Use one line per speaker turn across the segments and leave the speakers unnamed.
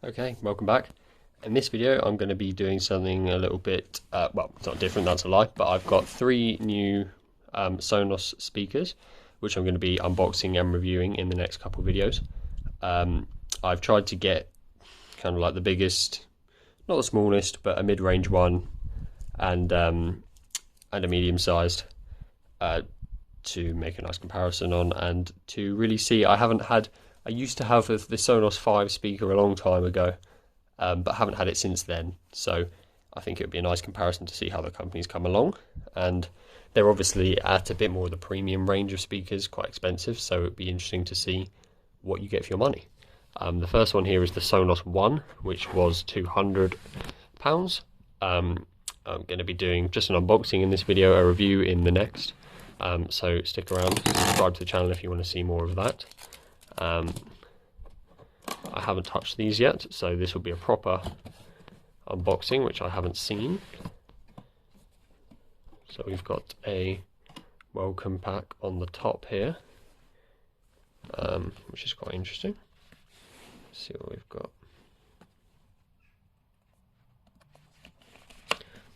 Okay, welcome back. In this video I'm going to be doing something a little bit, well, it's not different, that's a lie, but I've got three new Sonos speakers which I'm going to be unboxing and reviewing in the next couple of videos. I've tried to get kind of like the biggest, not the smallest, but a mid-range one and a medium-sized to make a nice comparison on, and to really see. I used to have the Sonos 5 speaker a long time ago, but haven't had it since then, so I think it would be a nice comparison to see how the company's come along. And they're obviously at a bit more of the premium range of speakers, quite expensive, so it'd be interesting to see what you get for your money. The first one here is the Sonos 1, which was £200. I'm going to be doing just an unboxing in this video, a review in the next, so stick around, subscribe to the channel if you want to see more of that. I haven't touched these yet, so this will be a proper unboxing, which I haven't seen. So we've got a welcome pack on the top here, which is quite interesting. Let's see what we've got.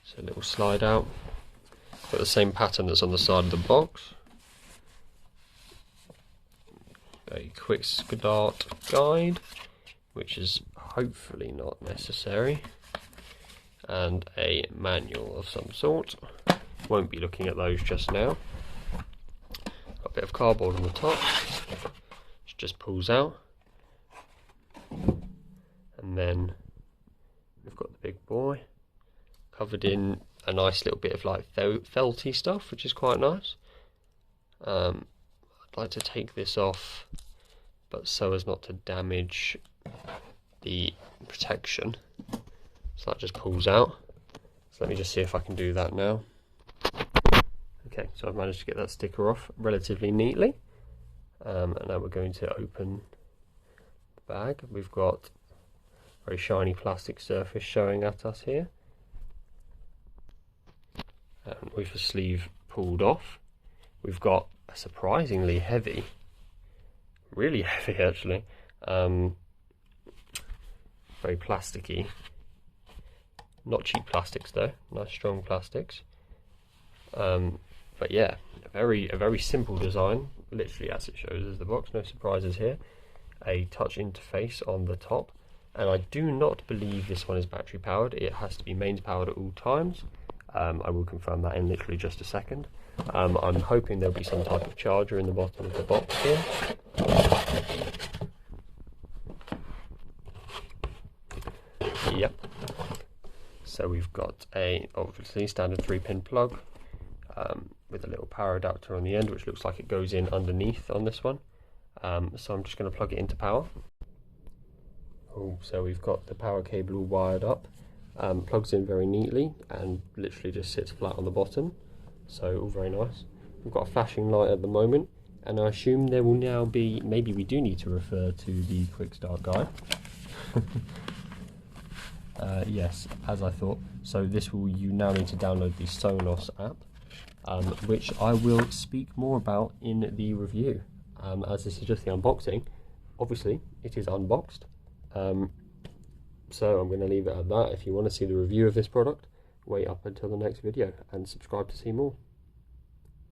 So a little slide out, got the same pattern that's on the side of the box. A quick start guide, which is hopefully not necessary, and a manual of some sort. Won't be looking at those just now. Got a bit of cardboard on the top, which just pulls out, and then we've got the big boy covered in a nice little bit of like felty stuff, which is quite nice. I'd like to take this off, but so as not to damage the protection. So that just pulls out. So let me just see if I can do that now. Okay, so I've managed to get that sticker off relatively neatly. And now we're going to open the bag. We've got a very shiny plastic surface showing at us here. And with the sleeve pulled off, we've got a surprisingly heavy, really heavy actually, very plasticky, not cheap plastics though, nice strong plastics, but yeah, a very simple design, literally as it shows as the box, no surprises here. A touch interface on the top, and I do not believe this one is battery powered. It has to be mains powered at all times. I will confirm that in literally just a second. I'm hoping there'll be some type of charger in the bottom of the box here. Yep. So we've got a obviously standard 3-pin plug with a little power adapter on the end, which looks like it goes in underneath on this one. So I'm just going to plug it into power. So we've got the power cable all wired up. Plugs in very neatly and literally just sits flat on the bottom, so all very nice. We've got a flashing light at the moment, and I assume there will now be, maybe we do need to refer to the quick start guide. Yes, as I thought. So you now need to download the Sonos app, which I will speak more about in the review. As this is just the unboxing, obviously it is unboxed. So I'm going to leave it at that. If you want to see the review of this product, wait up until the next video and subscribe to see more.